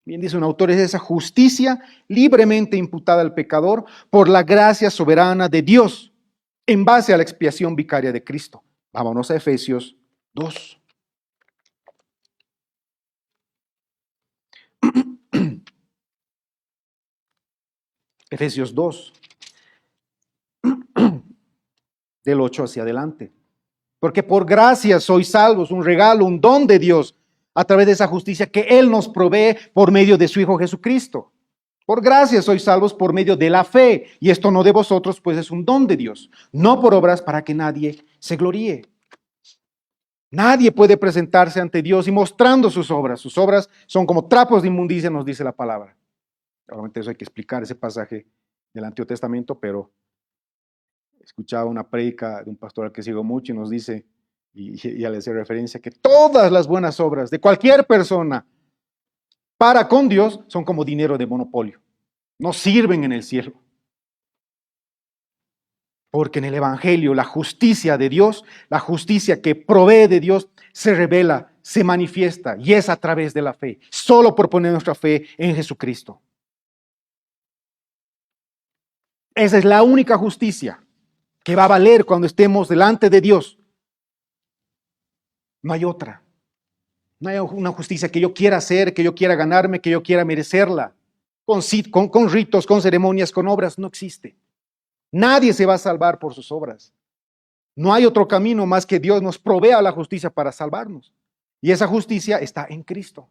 Bien dice un autor, es esa justicia libremente imputada al pecador por la gracia soberana de Dios en base a la expiación vicaria de Cristo. Vámonos a Efesios 2. Efesios 2, del 8 hacia adelante. Porque por gracia sois salvos, un regalo, un don de Dios, a través de esa justicia que Él nos provee por medio de su Hijo Jesucristo. Por gracia sois salvos por medio de la fe, y esto no de vosotros, pues es un don de Dios, no por obras para que nadie se gloríe. Nadie puede presentarse ante Dios y mostrando sus obras. Sus obras son como trapos de inmundicia, nos dice la palabra. Obviamente eso hay que explicar ese pasaje del Antiguo Testamento, pero escuchaba una prédica de un pastor al que sigo mucho y nos dice, y le hace referencia, que todas las buenas obras de cualquier persona para con Dios son como dinero de monopolio. No sirven en el cielo. Porque en el Evangelio la justicia de Dios, la justicia que provee de Dios, se revela, se manifiesta y es a través de la fe. Solo por poner nuestra fe en Jesucristo. Esa es la única justicia que va a valer cuando estemos delante de Dios. No hay otra. No hay una justicia que yo quiera hacer, que yo quiera ganarme, que yo quiera merecerla. Con ritos, con ceremonias, con obras, no existe. Nadie se va a salvar por sus obras. No hay otro camino más que Dios nos provea la justicia para salvarnos. Y esa justicia está en Cristo.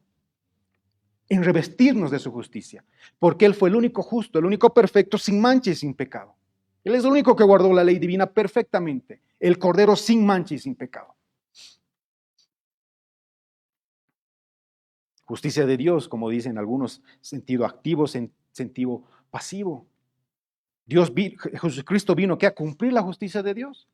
En revestirnos de su justicia. Porque Él fue el único justo, el único perfecto, sin mancha y sin pecado. Él es el único que guardó la ley divina perfectamente. El Cordero sin mancha y sin pecado. Justicia de Dios, como dicen algunos, sentido activo, sentido pasivo. Jesucristo vino ¿qué? A cumplir la justicia de Dios.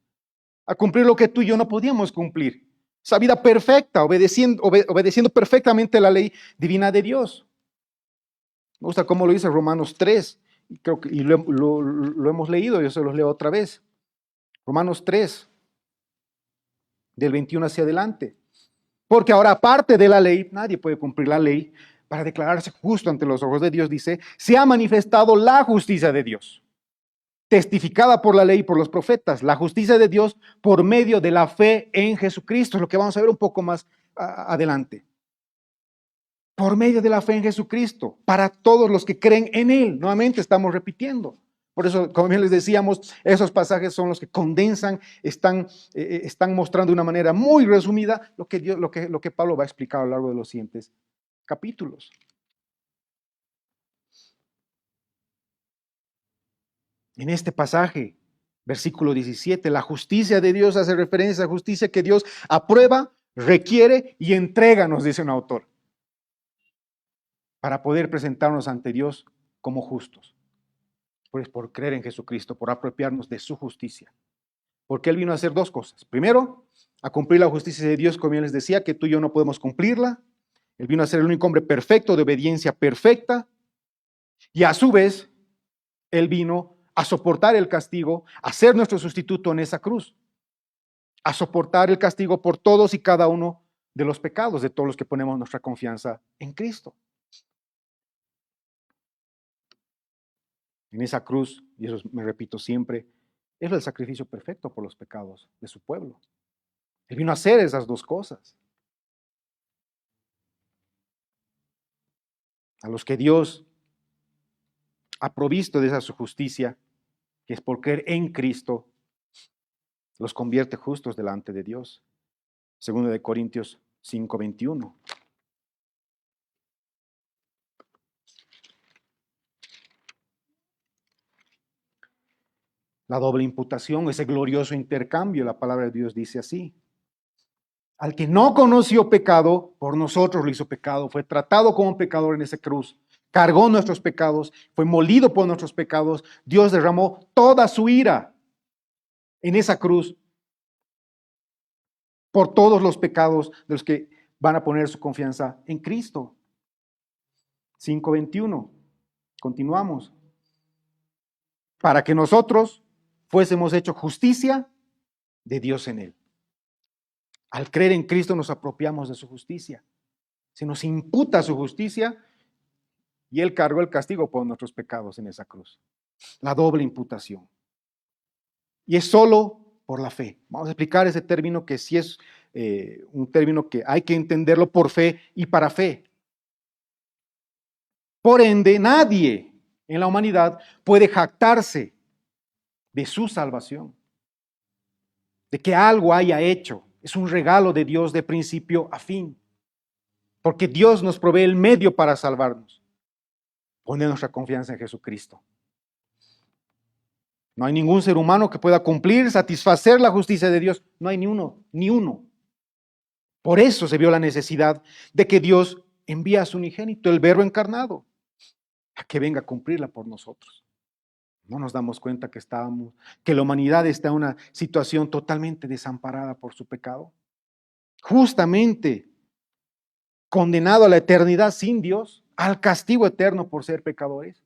A cumplir lo que tú y yo no podíamos cumplir. Esa vida perfecta, obedeciendo perfectamente la ley divina de Dios. Me gusta cómo lo dice Romanos 3. Creo que, y lo hemos leído, yo se los leo otra vez. Romanos 3, del 21 hacia adelante. Porque ahora, aparte de la ley, nadie puede cumplir la ley para declararse justo ante los ojos de Dios, dice, se ha manifestado la justicia de Dios, testificada por la ley y por los profetas, la justicia de Dios por medio de la fe en Jesucristo, es lo que vamos a ver un poco más adelante. Por medio de la fe en Jesucristo, para todos los que creen en Él. Nuevamente estamos repitiendo. Por eso, como bien les decíamos, esos pasajes son los que condensan, están mostrando de una manera muy resumida lo que Pablo va a explicar a lo largo de los siguientes capítulos. En este pasaje, versículo 17, la justicia de Dios hace referencia a la justicia que Dios aprueba, requiere y entrega, nos dice un autor, para poder presentarnos ante Dios como justos. Pues por creer en Jesucristo, por apropiarnos de su justicia. Porque Él vino a hacer dos cosas. Primero, a cumplir la justicia de Dios, como yo les decía, que tú y yo no podemos cumplirla. Él vino a ser el único hombre perfecto, de obediencia perfecta, y a su vez, Él vino a soportar el castigo, a ser nuestro sustituto en esa cruz, a soportar el castigo por todos y cada uno de los pecados de todos los que ponemos nuestra confianza en Cristo. En esa cruz, y eso me repito siempre, es el sacrificio perfecto por los pecados de su pueblo. Él vino a hacer esas dos cosas. A los que Dios ha provisto de esa su justicia, que es por creer en Cristo, los convierte justos delante de Dios. Segundo de Corintios 5:21. La doble imputación, ese glorioso intercambio, la palabra de Dios dice así. Al que no conoció pecado, por nosotros lo hizo pecado, fue tratado como pecador en esa cruz, cargó nuestros pecados, fue molido por nuestros pecados, Dios derramó toda su ira en esa cruz por todos los pecados de los que van a poner su confianza en Cristo. 5:21. Continuamos. Para que nosotros fuésemos hecho justicia de Dios en Él. Al creer en Cristo nos apropiamos de su justicia. Se nos imputa su justicia y Él cargó el castigo por nuestros pecados en esa cruz. La doble imputación. Y es solo por la fe. Vamos a explicar ese término que sí es un término que hay que entenderlo por fe y para fe. Por ende, nadie en la humanidad puede jactarse de su salvación, de que algo haya hecho. Es un regalo de Dios de principio a fin, porque Dios nos provee el medio para salvarnos. Poner nuestra confianza en Jesucristo. No hay ningún ser humano que pueda cumplir, satisfacer la justicia de Dios. No hay ni uno, ni uno. Por eso se vio la necesidad de que Dios envía a su unigénito, el Verbo encarnado, a que venga a cumplirla por nosotros. No nos damos cuenta que la humanidad está en una situación totalmente desamparada por su pecado. Justamente condenado a la eternidad sin Dios, al castigo eterno por ser pecadores.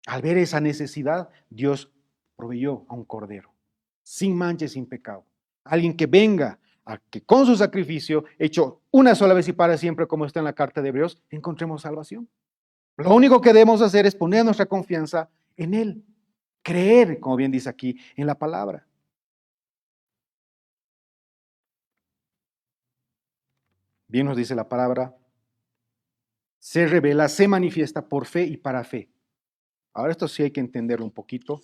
Al ver esa necesidad, Dios proveyó a un cordero, sin mancha y sin pecado. Alguien que venga a que con su sacrificio, hecho una sola vez y para siempre, como está en la carta de Hebreos, encontremos salvación. Lo único que debemos hacer es poner nuestra confianza en Él. Creer, como bien dice aquí, en la palabra. Bien nos dice la palabra, se revela, se manifiesta por fe y para fe. Ahora esto sí hay que entenderlo un poquito.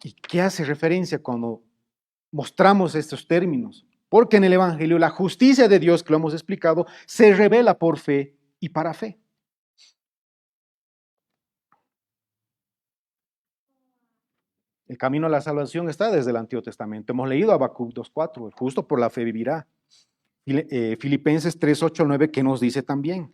¿Y qué hace referencia cuando mostramos estos términos? Porque en el Evangelio la justicia de Dios, que lo hemos explicado, se revela por fe y para fe. El camino a la salvación está desde el Antiguo Testamento. Hemos leído Habacuc 2:4, el justo por la fe vivirá. Filipenses 3:8-9, que nos dice también.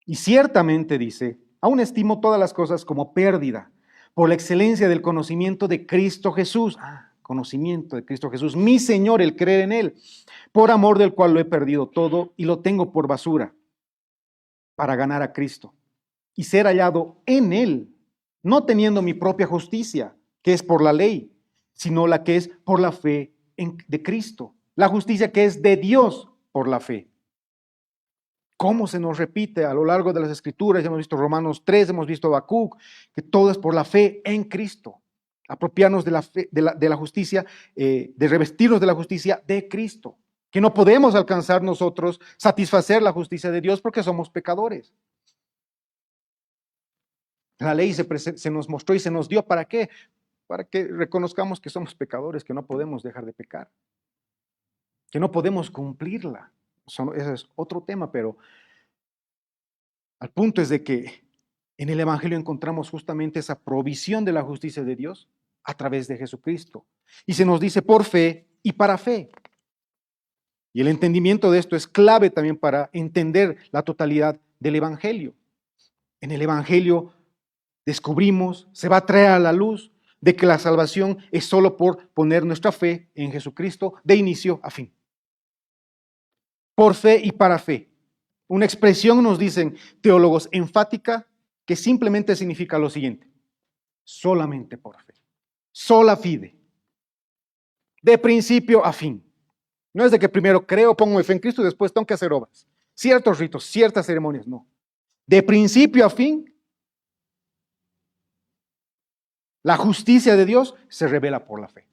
Y ciertamente dice, aún estimo todas las cosas como pérdida, por la excelencia del conocimiento de Cristo Jesús. Conocimiento de Cristo Jesús, mi Señor, el creer en Él, por amor del cual lo he perdido todo y lo tengo por basura, para ganar a Cristo y ser hallado en Él, no teniendo mi propia justicia, que es por la ley, sino la que es por la fe de Cristo, la justicia que es de Dios por la fe. ¿Cómo se nos repite a lo largo de las Escrituras? Ya hemos visto Romanos 3, hemos visto Habacuc, que todo es por la fe en Cristo. Apropiarnos de la, fe, de la justicia, de revestirnos de la justicia de Cristo. Que no podemos alcanzar nosotros satisfacer la justicia de Dios porque somos pecadores. La ley se nos mostró y se nos dio, ¿para qué? Para que reconozcamos que somos pecadores, que no podemos dejar de pecar, que no podemos cumplirla. Ese es otro tema, pero al punto es de que en el Evangelio encontramos justamente esa provisión de la justicia de Dios a través de Jesucristo. Y se nos dice por fe y para fe. Y el entendimiento de esto es clave también para entender la totalidad del Evangelio. En el Evangelio descubrimos, se va a traer a la luz de que la salvación es solo por poner nuestra fe en Jesucristo de inicio a fin. Por fe y para fe. Una expresión, nos dicen teólogos, enfática, que simplemente significa lo siguiente: solamente por fe. Sola fide. De principio a fin. No es de que primero creo, pongo mi fe en Cristo y después tengo que hacer obras. Ciertos ritos, ciertas ceremonias, no. De principio a fin, la justicia de Dios se revela por la fe.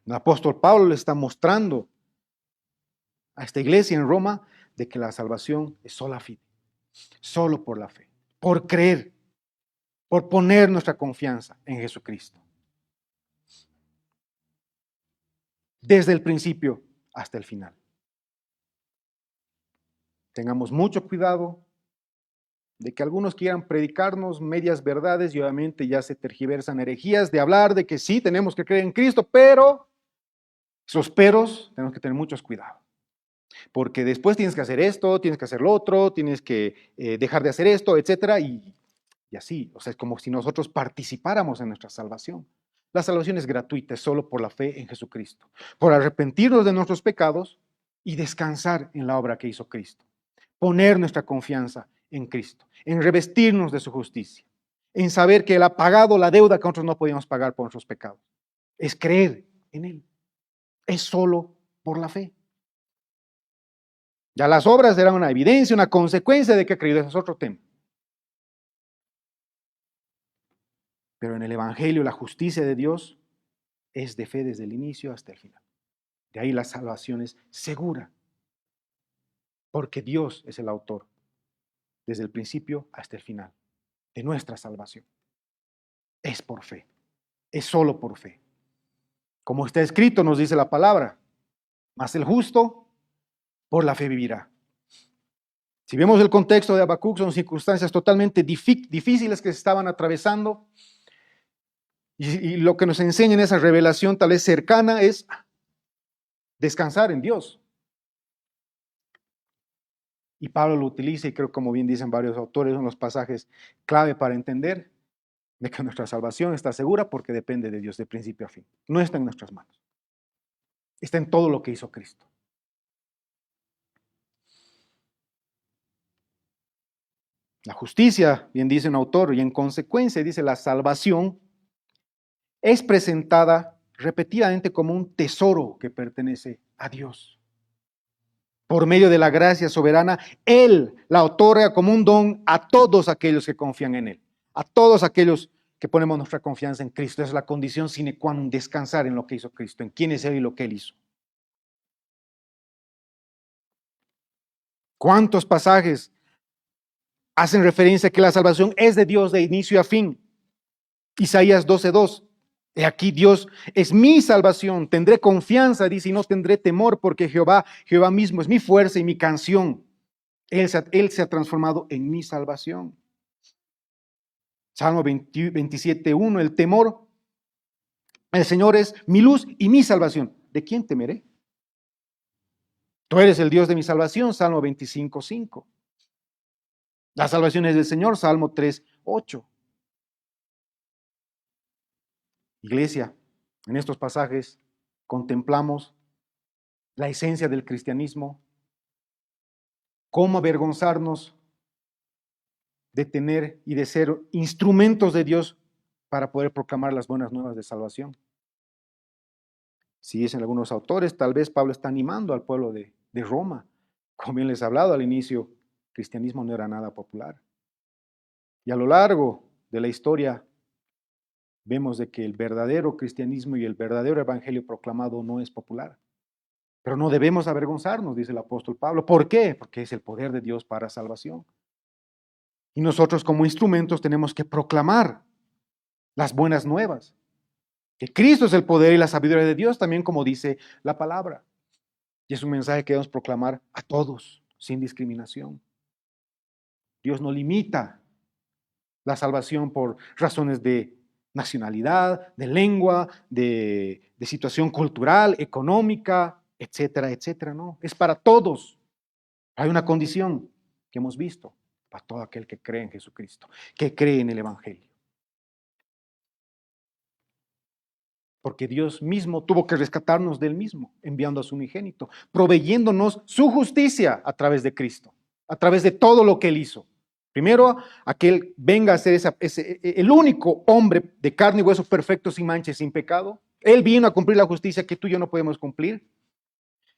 El apóstol Pablo le está mostrando a esta iglesia en Roma de que la salvación es sola fide, solo por la fe, por creer, por poner nuestra confianza en Jesucristo. Desde el principio hasta el final. Tengamos mucho cuidado de que algunos quieran predicarnos medias verdades y obviamente ya se tergiversan herejías de hablar de que sí tenemos que creer en Cristo, pero esos peros tenemos que tener muchos cuidado. Porque después tienes que hacer esto, tienes que hacer lo otro, tienes que dejar de hacer esto, etcétera, y así. O sea, es como si nosotros participáramos en nuestra salvación. La salvación es gratuita, es solo por la fe en Jesucristo, por arrepentirnos de nuestros pecados y descansar en la obra que hizo Cristo. Poner nuestra confianza en Cristo, en revestirnos de su justicia, en saber que Él ha pagado la deuda que nosotros no podíamos pagar por nuestros pecados. Es creer en Él. Es solo por la fe. Ya las obras eran una evidencia, una consecuencia de que ha creído. Ese es otro tema. Pero en el Evangelio la justicia de Dios es de fe desde el inicio hasta el final. De ahí la salvación es segura. Porque Dios es el autor, desde el principio hasta el final, de nuestra salvación. Es por fe. Es solo por fe. Como está escrito, nos dice la palabra, mas el justo por la fe vivirá. Si vemos el contexto de Habacuc, son circunstancias totalmente difíciles que se estaban atravesando. Y lo que nos enseña en esa revelación tal vez cercana es descansar en Dios. Y Pablo lo utiliza, y creo, como bien dicen varios autores, son los pasajes clave para entender de que nuestra salvación está segura porque depende de Dios de principio a fin. No está en nuestras manos. Está en todo lo que hizo Cristo. La justicia, bien dice un autor, y en consecuencia dice la salvación, es presentada repetidamente como un tesoro que pertenece a Dios. Por medio de la gracia soberana, Él la otorga como un don a todos aquellos que confían en Él, a todos aquellos que ponemos nuestra confianza en Cristo. Es la condición sine qua non, descansar en lo que hizo Cristo, en quién es Él y lo que Él hizo. ¿Cuántos pasajes hacen referencia a que la salvación es de Dios de inicio a fin? Isaías 12:2. He aquí Dios es mi salvación, tendré confianza, dice, y no tendré temor, porque Jehová mismo es mi fuerza y mi canción. Él se ha transformado en mi salvación. Salmo 27:1, el temor, el Señor es mi luz y mi salvación. ¿De quién temeré? Tú eres el Dios de mi salvación, Salmo 25:5. La salvación es del Señor, Salmo 3:8. Iglesia, en estos pasajes contemplamos la esencia del cristianismo, cómo avergonzarnos de tener y de ser instrumentos de Dios para poder proclamar las buenas nuevas de salvación. Si dicen algunos autores, tal vez Pablo está animando al pueblo de Roma. Como bien les he hablado al inicio, el cristianismo no era nada popular. Y a lo largo de la historia vemos de que el verdadero cristianismo y el verdadero evangelio proclamado no es popular. Pero no debemos avergonzarnos, dice el apóstol Pablo. ¿Por qué? Porque es el poder de Dios para salvación. Y nosotros como instrumentos tenemos que proclamar las buenas nuevas. Que Cristo es el poder y la sabiduría de Dios, también como dice la palabra. Y es un mensaje que debemos proclamar a todos, sin discriminación. Dios no limita la salvación por razones de nacionalidad, de lengua, de situación cultural, económica, etcétera, etcétera. No, es para todos. Hay una condición. que hemos visto para todo aquel que cree en Jesucristo, que cree en el Evangelio. Porque Dios mismo tuvo que rescatarnos del mismo, enviando a su unigénito, proveyéndonos su justicia a través de Cristo, a través de todo lo que Él hizo. Primero, a que Él venga a ser el único hombre de carne y hueso perfecto, sin mancha y sin pecado. Él vino a cumplir la justicia que tú y yo no podemos cumplir.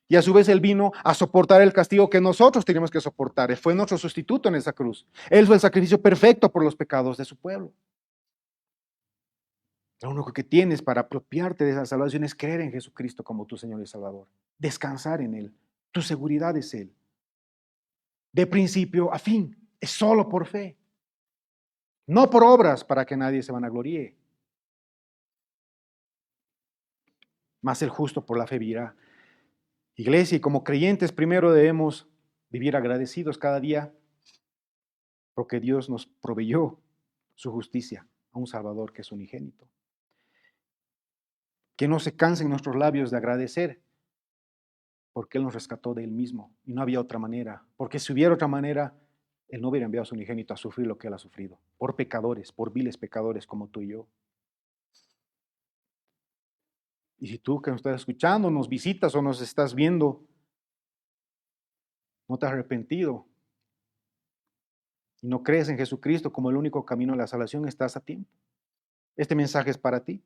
Y a su vez Él vino a soportar el castigo que nosotros teníamos que soportar. Él fue nuestro sustituto en esa cruz. Él fue el sacrificio perfecto por los pecados de su pueblo. Lo único que tienes para apropiarte de esa salvación es creer en Jesucristo como tu Señor y Salvador. Descansar en Él. Tu seguridad es Él. De principio a fin. Es solo por fe. No por obras para que nadie se vanagloríe. Mas el justo por la fe vivirá. Iglesia, y como creyentes primero debemos vivir agradecidos cada día porque Dios nos proveyó su justicia a un Salvador que es unigénito. Que no se cansen nuestros labios de agradecer, porque Él nos rescató de Él mismo y no había otra manera. Porque si hubiera otra manera, Él no hubiera enviado a su unigénito a sufrir lo que Él ha sufrido, por pecadores, por viles pecadores como tú y yo. Y si tú que nos estás escuchando, nos visitas o nos estás viendo, no te has arrepentido y no crees en Jesucristo como el único camino a la salvación, estás a tiempo. Este mensaje es para ti.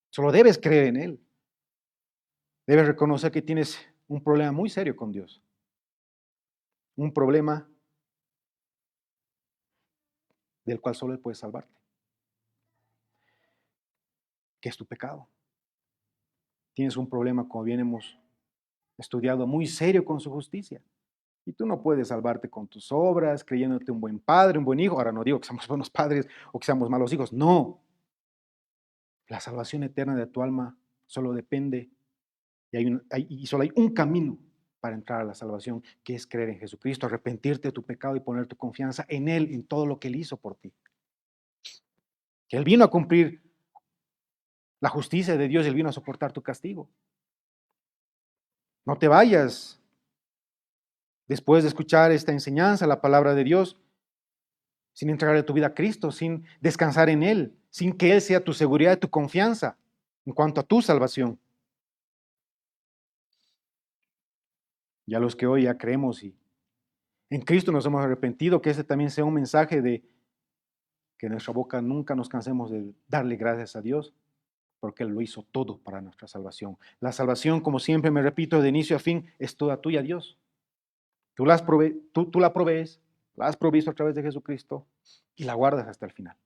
Solo debes creer en Él. Debes reconocer que tienes un problema muy serio con Dios. Un problema del cual solo Él puede salvarte. Que es tu pecado. Tienes un problema, como bien hemos estudiado, muy serio con su justicia. Y tú no puedes salvarte con tus obras, creyéndote un buen padre, un buen hijo. Ahora no digo que seamos buenos padres o que seamos malos hijos. No. La salvación eterna de tu alma solo depende y solo hay un camino para entrar a la salvación, que es creer en Jesucristo, arrepentirte de tu pecado y poner tu confianza en Él, en todo lo que Él hizo por ti. Que Él vino a cumplir la justicia de Dios, Él vino a soportar tu castigo. No te vayas después de escuchar esta enseñanza, la palabra de Dios, sin entregarle tu vida a Cristo, sin descansar en Él, sin que Él sea tu seguridad y tu confianza en cuanto a tu salvación. Ya los que hoy ya creemos y en Cristo nos hemos arrepentido, que ese también sea un mensaje de que en nuestra boca nunca nos cansemos de darle gracias a Dios, porque Él lo hizo todo para nuestra salvación. La salvación, como siempre me repito, de inicio a fin, es toda tuya, Dios. Tú la provees, la has provisto a través de Jesucristo y la guardas hasta el final.